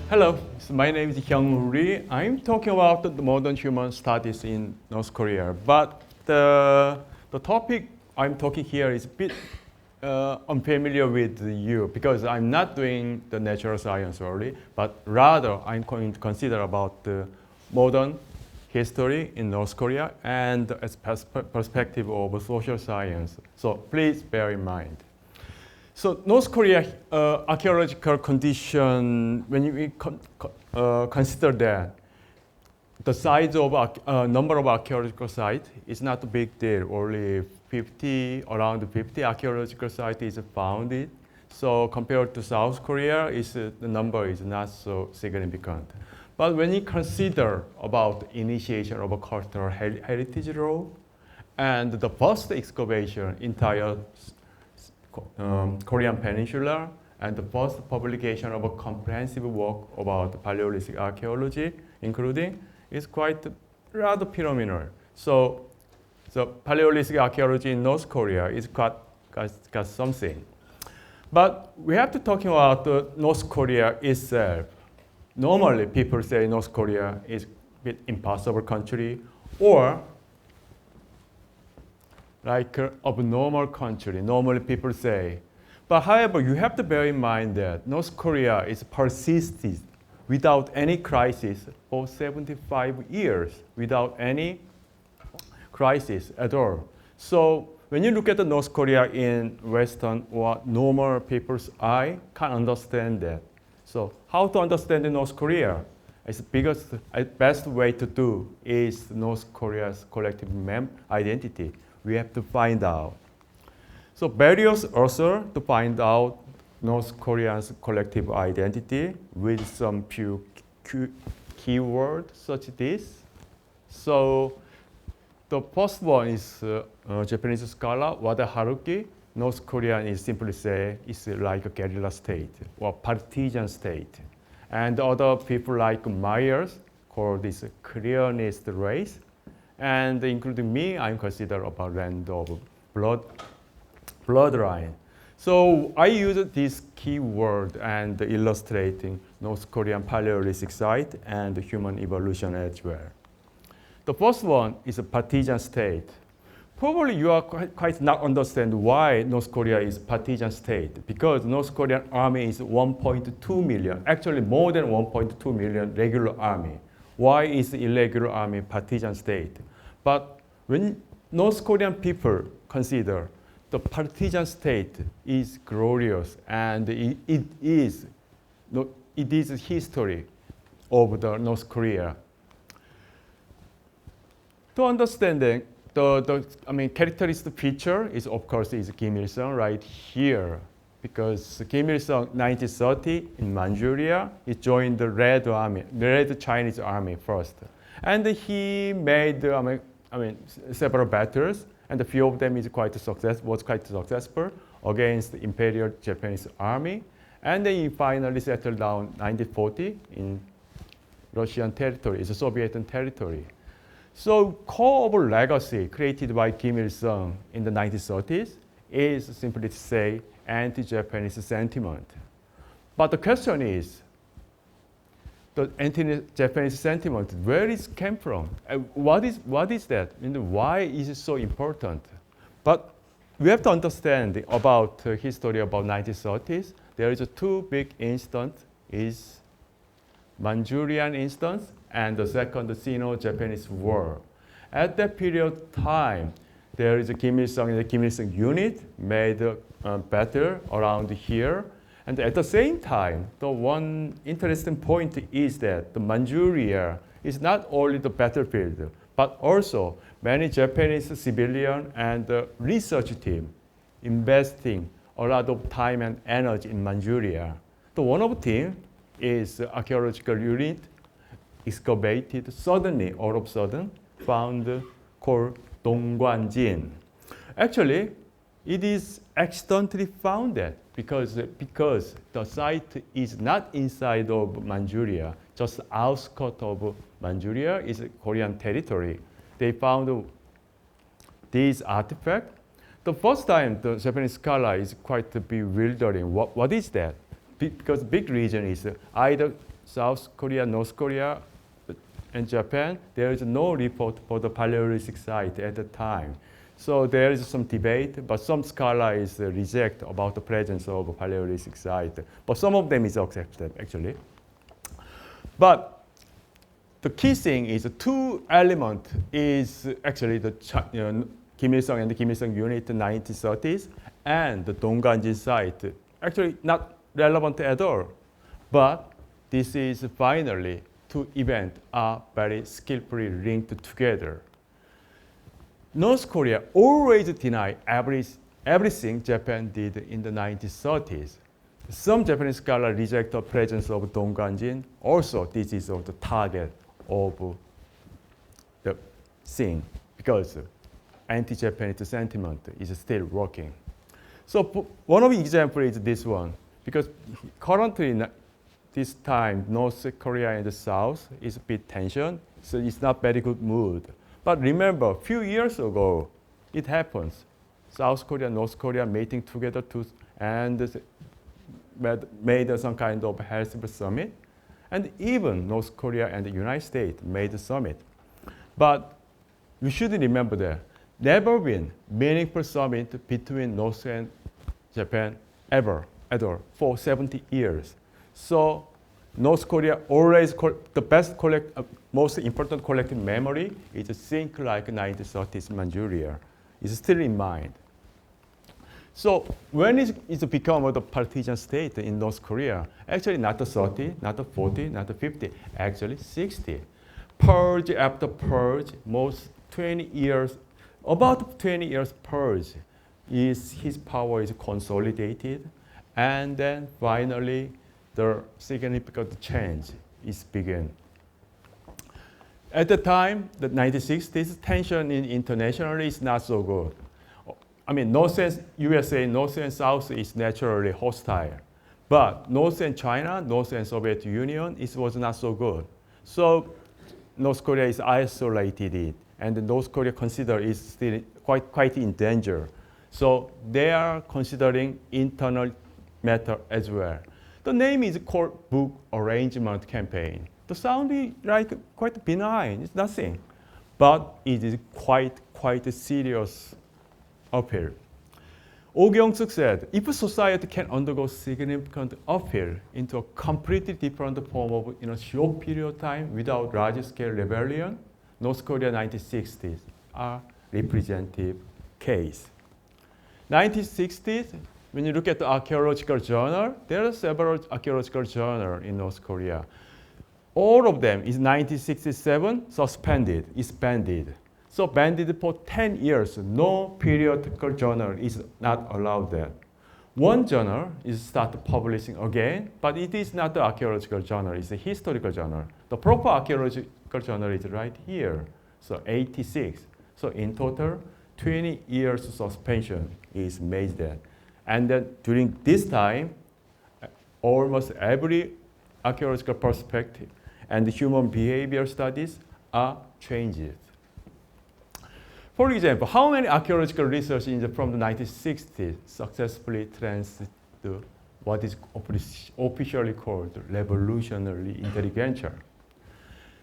Hello, so my name is Hyeong Woo Lee. I'm talking about the modern human studies in North Korea, but the topic I'm talking here is a bit unfamiliar with you because I'm not doing the natural science only, but rather I'm going to consider about the modern history in North Korea and as perspective of social science. So please bear in mind. So North Korea archaeological condition, when we consider that, the size of number of archaeological sites is not a big deal. Only around 50 archaeological sites is founded. So compared to South Korea, the number is not so significant. But when you consider about initiation of a cultural heritage role and the first excavation entire Korean Peninsula and the first publication of a comprehensive work about Paleolithic archaeology, including, is quite rather phenomenal. So Paleolithic archaeology in North Korea is got something. But we have to talk about North Korea itself. Normally, people say North Korea is a bit impossible country or like abnormal country, normally people say. But however, you have to bear in mind that North Korea is persisted without any crisis for 75 years, without any crisis at all. So when you look at the North Korea in Western or normal people's eye, can't understand that. So how to understand the North Korea? It's the best way to do is North Korea's collective identity. We have to find out. So various authors to find out North Korea's collective identity with some few keywords such as this. So the first one is Japanese scholar Wada Haruki. North Korea is simply say it's like a guerrilla state or partisan state. And other people like Myers call this Koreanist race. And including me, I'm considered a land of bloodline. So I use this keyword and illustrating North Korean Paleolithic site and human evolution as well. The first one is a partisan state. Probably you are quite not understand why North Korea is partisan state because North Korean army is 1.2 million, actually more than 1.2 million regular army. Why is the irregular army partisan state? But when North Korean people consider the partisan state is glorious and it is history of the North Korea. To understand the characteristic feature is of course is Kim Il-sung right here because Kim Il-sung 1930 in Manchuria he joined the Red Chinese Army first, and he made several battles, and a few of them was quite successful against the Imperial Japanese Army, and then he finally settled down 1940 in Russian territory, it's a Soviet territory. So core of legacy created by Kim Il-sung in the 1930s is simply to say anti-Japanese sentiment. But the question is, the anti-Japanese sentiment, where it came from? What is that? And why is it so important? But we have to understand about history about 1930s. There is two big instances, is Manchurian instance and the second Sino-Japanese War. At that period of time, there is a Kim Il-sung and the Kim Il-sung unit made a battle around here. And at the same time, the one interesting point is that the Manchuria is not only the battlefield, but also many Japanese civilian and the research team investing a lot of time and energy in Manchuria. The one of the team is archaeological unit excavated suddenly, all of a sudden, found called Dongguanjin. Actually, it is accidentally founded because the site is not inside of Manchuria, just outskirts of Manchuria is Korean territory. They found this artifact. The first time the Japanese scholar is quite bewildering. What is that? Because big region is either South Korea, North Korea, and Japan, there is no report for the Paleolithic site at the time. So there is some debate, but some scholars reject about the presence of a Paleolithic site. But some of them is accepted, actually. But the key thing is the two element is actually the Kim Il-sung and the Kim Il-sung unit in the 1930s and the Dongganjin site. Actually not relevant at all. But this is finally two events are very skillfully linked together. North Korea always denied everything Japan did in the 1930s. Some Japanese scholars reject the presence of Dongganjin. Also, this is the target of the thing because anti-Japanese sentiment is still working. So one of the examples is this one, because currently this time North Korea and the South is a bit tension, so it's not very good mood. But remember, a few years ago, it happens. South Korea, North Korea meeting together and made some kind of health summit. And even North Korea and the United States made a summit. But you should remember that never been meaningful summit between North and Japan ever for 70 years. So North Korea always the best most important collective memory is think like 1930s Manchuria. It's still in mind. So when it become the partisan state in North Korea, actually not the 30, not the 40, not the 50, actually 60. Purge after purge, most 20 years, about 20 years purge, his power is consolidated, and then finally the significant change is begin. At the time, the 1960s, tension internationally is not so good. I mean, North and USA, North and South is naturally hostile. But North and China, North and Soviet Union, it was not so good. So North Korea is isolated, and North Korea consider is still quite in danger. So they are considering internal matter as well. The name is called Book Arrangement Campaign. The sound is like quite benign, it's nothing. But it is quite a serious uphill. Oh Kyung-suk said, if society can undergo significant uphill into a completely different form of in a short period of time without large-scale rebellion, North Korea 1960s are representative case. 1960s, when you look at the archaeological journal, there are several archaeological journals in North Korea. All of them is 1967 suspended, is banned. So banned for 10 years, no periodical journal is not allowed there. One journal is started publishing again, but it is not the archaeological journal, it's a historical journal. The proper archaeological journal is right here, so 86. So in total, 20 years suspension is made there. And then during this time, almost every archaeological perspective and human behavior studies are changed. For example, how many archaeological research from the 1960s successfully transited to what is officially called revolutionary intelligentsia?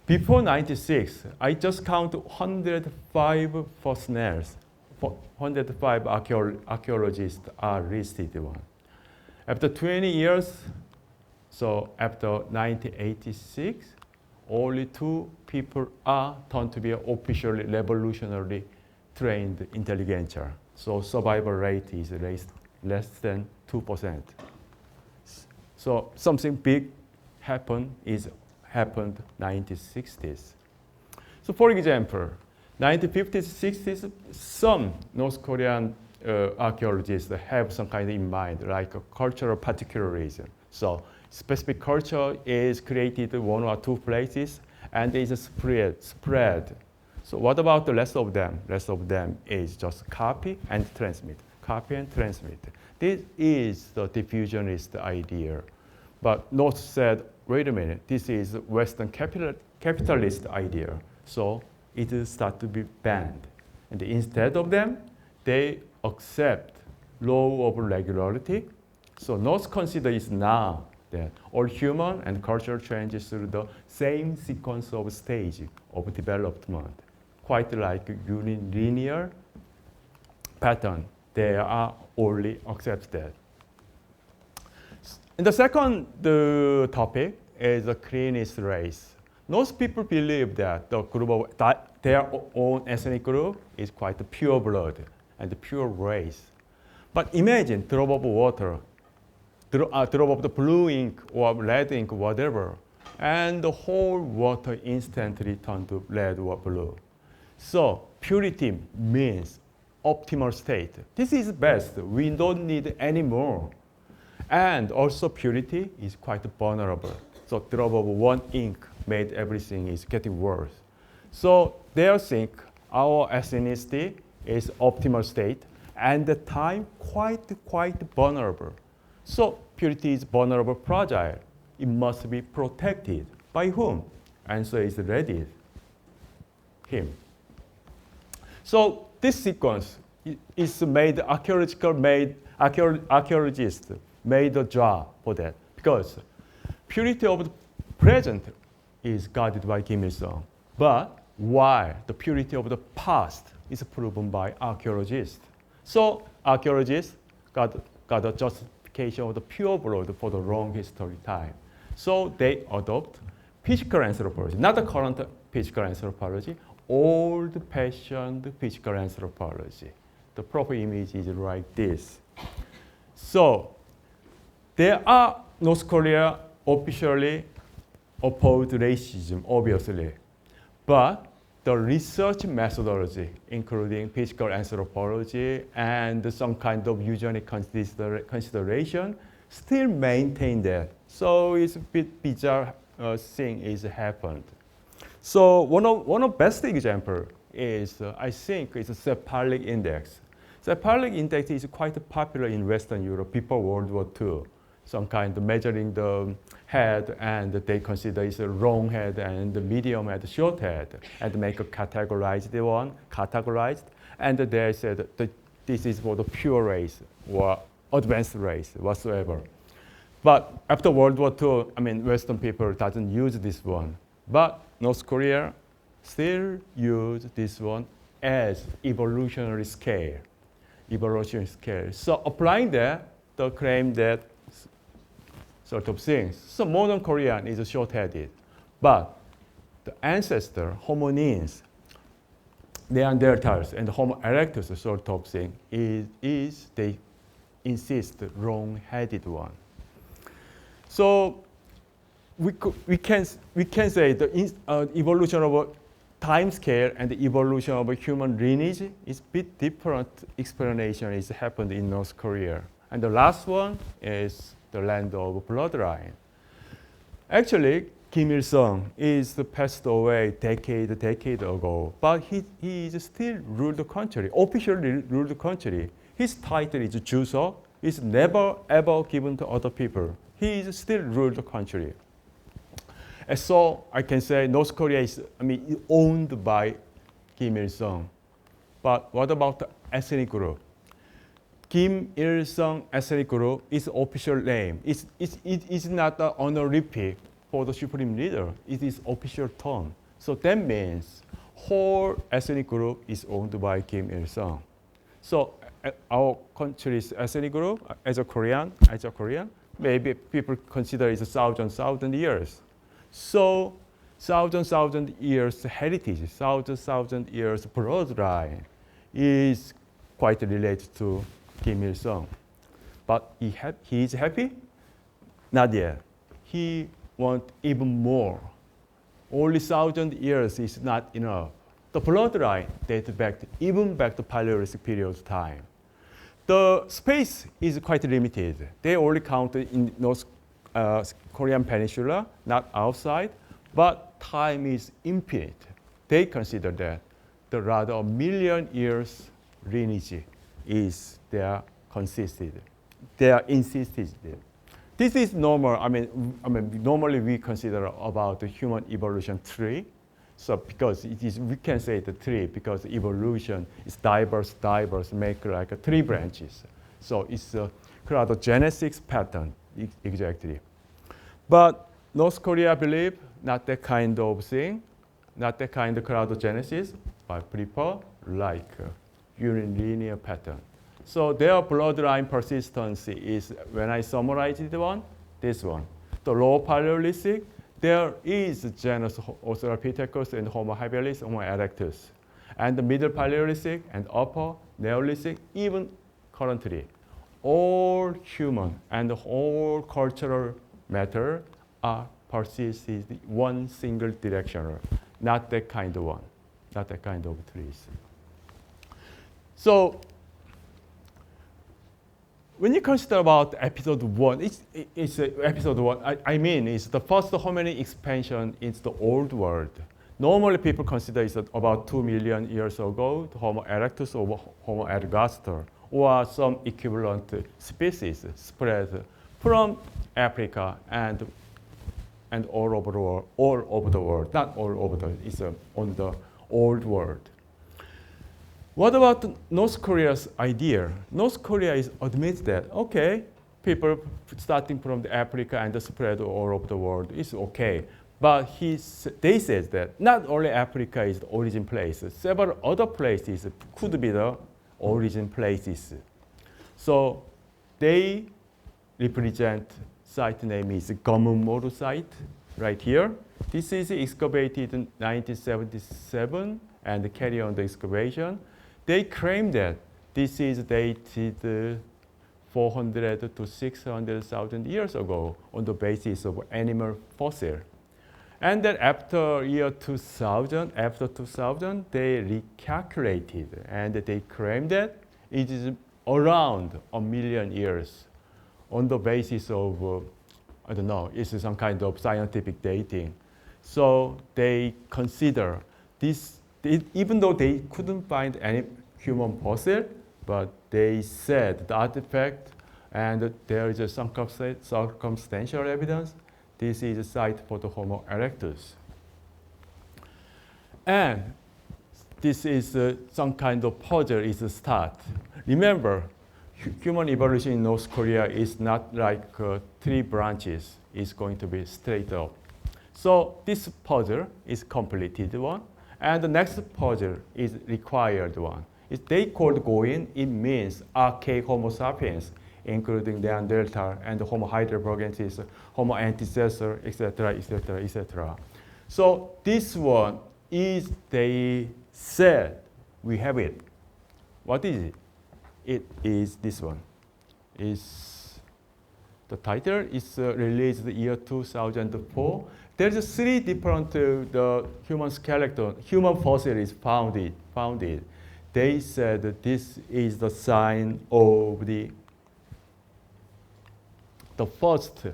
Before 96, I just count 105 personnel. 105 archaeologists are listed one. After 20 years, so after 1986, only 2 people are turned to be officially revolutionary trained intelligentsia. So survival rate is less than 2%. So something big happened 1960s. So for example, 1950s, 60s, some North Korean archaeologists have some kind in mind, like a cultural particularism. So specific culture is created in 1 or 2 places, and is spread. So what about the rest of them? Rest of them is just copy and transmit, copy and transmit. This is the diffusionist idea. But North said, wait a minute, this is Western capitalist idea. So it will start to be banned. And instead of them, they accept law of regularity. So North considers now that all human and cultural changes through the same sequence of stage of development, quite like a linear pattern. They are only accepted. And the second topic is the cleanest race. Most people believe that the group of their own ethnic group is quite pure blood and pure race. But imagine drop of water, drop of the blue ink or red ink, whatever, and the whole water instantly turns to red or blue. So purity means optimal state. This is best. We don't need any more. And also purity is quite vulnerable. So drop of one ink made everything is getting worse. So they think our ethnicity is optimal state and the time quite vulnerable. So purity is vulnerable, fragile. It must be protected. By whom? Answer is ready. Him. So this sequence is made, archaeologists made a job for that because purity of the present is guarded by Kim Il-sung. But while the purity of the past is proven by archaeologists. So archaeologists got a justification of the pure blood for the long history time. So they adopt physical anthropology, not the current physical anthropology, old-fashioned physical anthropology. The proper image is like this. So there are North Korea officially opposed racism, obviously. But the research methodology, including physical anthropology and some kind of eugenic consideration, still maintain that. So it's a bit bizarre thing is happened. So one of best example is, I think, is the cephalic index. Cephalic index is quite popular in Western Europe before World War II. Some kind of measuring the head, and they consider it's a long head and the medium head, short head, and make a categorized one, and they said that this is for the pure race or advanced race whatsoever. But after World War II, I mean, Western people doesn't use this one, but North Korea still use this one as evolutionary scale. So applying that, they claim that sort of things. So modern Korean is short-headed, but the ancestor hominins, Neanderthals and Homo erectus sort of thing is they insist long-headed one. So we can say the evolution of a time scale and the evolution of a human lineage is a bit different explanation is happened in North Korea. And the last one is the land of bloodline. Actually, Kim Il-sung is passed away decade ago, but he is still ruled the country, officially ruled the country. His title is Juseo. It's never ever given to other people. He is still ruled the country. And so I can say North Korea is, owned by Kim Il-sung. But what about the ethnic group? Kim Il-sung ethnic group is official name. It is not an honorific for the supreme leader. It is official term. So that means whole ethnic group is owned by Kim Il-sung. So our country's ethnic group, as a Korean, maybe people consider it 1,000 years. So 1,000 years heritage, 1,000 years bloodline is quite related to Kim Il-sung. But he is happy? Not yet. He wants even more. Only 1,000 years is not enough. The bloodline dates back to Paleolithic period of time. The space is quite limited. They only count in North Korean peninsula, not outside, but time is infinite. They consider that the rather a million years lineage is there consisted. They are insisted. This is normal. Normally we consider about the human evolution tree. So because it is, we can say the tree because evolution is diverse, make like 3 branches. So it's a cladogenesis pattern exactly. But North Korea believe not that kind of thing, not that kind of cloudogenesis, but prefer like unilinear pattern. So their bloodline persistence is, when I summarize it one, this one. The lower Paleolithic, there is genus Australopithecus and Homo habilis, Homo erectus. And the middle Paleolithic and upper Neolithic, even currently, all human and all cultural matter are persisted one single directional, not that kind of one, not that kind of trees. So when you consider about episode one, it's episode one. I mean, it's the first hominid expansion into the old world. Normally, people consider it's about 2 million years ago, the Homo erectus or Homo ergaster, or some equivalent species spread from Africa and all over the world, all over the world, not all over the, it's on the old world. What about North Korea's idea? North Korea admits that, okay, people starting from the Africa and the spread all over the world is okay. But they said that not only Africa is the origin place, several other places could be the origin places. So they represent site name is Gomummoru site right here. This is excavated in 1977 and carry on the excavation. They claim that this is dated 400 to 600,000 years ago on the basis of animal fossil. And then after year 2000, they recalculated and they claimed that it is around 1 million years on the basis of, I don't know, it's some kind of scientific dating. So they consider this, even though they couldn't find any human fossil, but they said the artifact and there is a circumstantial evidence. This is a site for the Homo erectus. And this is some kind of puzzle is a start. Remember, human evolution in North Korea is not like 3 branches. It's going to be straight up. So this puzzle is completed one. And the next puzzle is required one. They called Goin. It means archaic Homo sapiens, including Neanderthal and Homo heidelbergensis, Homo antecessor, etc., etc., etc. So this one is, they said, we have it. What is it? It is this one. The title is released the year 2004. There's 3 different the human skeleton, human fossil is founded. They said that this is the sign of the first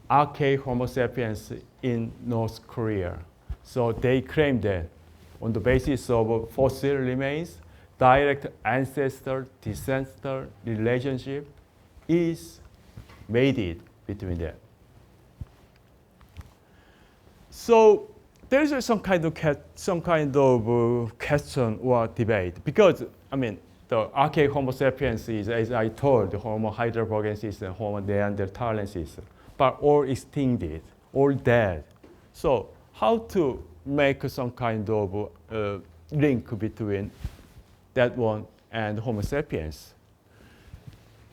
archaic Homo sapiens in North Korea. So they claim that on the basis of fossil remains, direct ancestor-descendant relationship is made between them. So there's some kind of question or debate because I mean the archaic Homo sapiens is, as I told, the Homo heidelbergensis and Homo neanderthalensis, but all extincted, all dead. So how to make some kind of link between that one and Homo sapiens?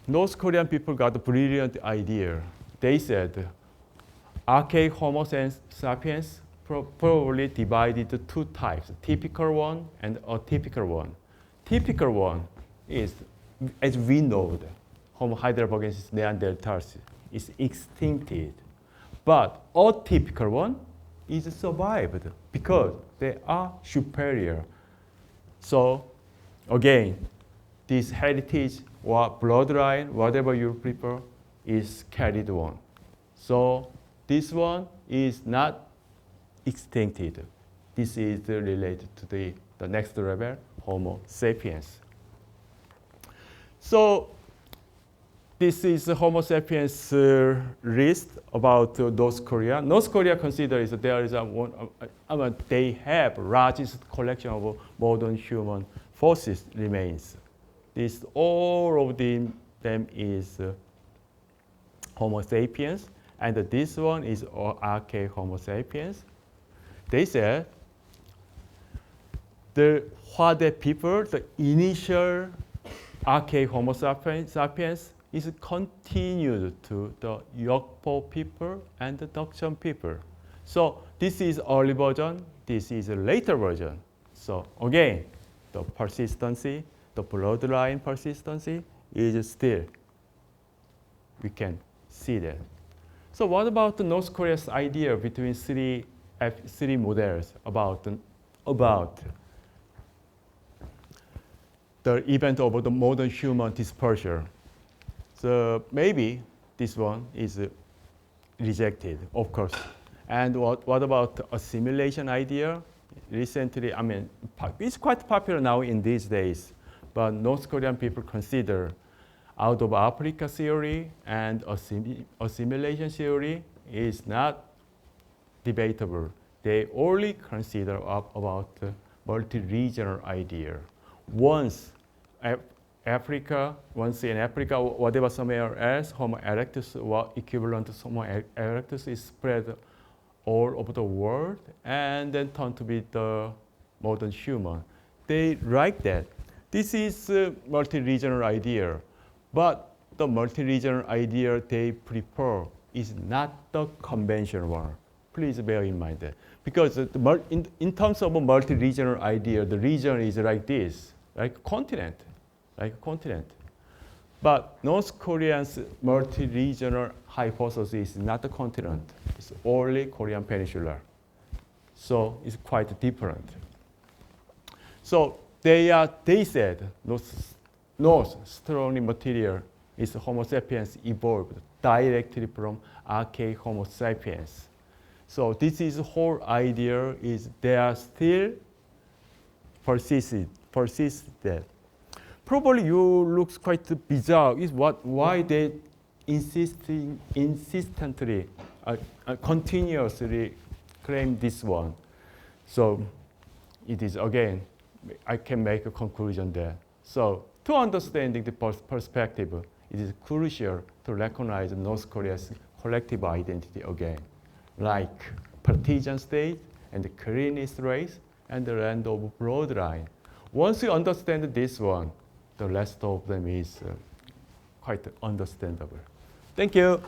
North Korean people got a brilliant idea. They said archaic Homo sapiens probably divided into 2 types, typical one and atypical one. Typical one is, as we know, Homo heidelbergensis neanderthals is extincted. But atypical one is survived because they are superior. So again, this heritage or bloodline, whatever you prefer, is carried on. So this one is not extincted. This is related to the next level, Homo sapiens. So this is the Homo sapiens list about North Korea. North Korea considers that there is they have largest collection of modern human fossils remains. This all of them is Homo sapiens. And this one is archaic Homo sapiens. They said the Hwade people, the initial archaic Homo sapiens is continued to the Yokpo people and the Dokjeon people. So this is early version, this is a later version. So again, the persistency, the bloodline persistency is still, we can see that. So what about the North Korea's idea between three models about the event of the modern human dispersal? So maybe this one is rejected, of course. And what about the assimilation idea? Recently, I mean, it's quite popular now in these days, but North Korean people consider out of Africa theory and assimilation theory is not debatable. They only consider about the multi-regional idea. Once in Africa, whatever somewhere else, Homo erectus or equivalent to Homo erectus is spread all over the world and then turned to be the modern human. They like that. This is a multi-regional idea, but the multi-regional idea they prefer is not the conventional one. Please bear in mind that. Because in terms of a multi-regional idea, the region is like this, like a continent. But North Korean's multi-regional hypothesis is not a continent. It's only Korean Peninsula. So it's quite different. So they said North strongly material is Homo sapiens evolved directly from archaic Homo sapiens. So this is the whole idea is they are still persisted. Probably you looks quite bizarre is why they insistently, continuously claim this one. So it is again, I can make a conclusion there. So to understanding the perspective, it is crucial to recognize North Korea's collective identity again, like partisan state and the Koreanist race and the land of bloodline. Once you understand this one, the rest of them is quite understandable. Thank you.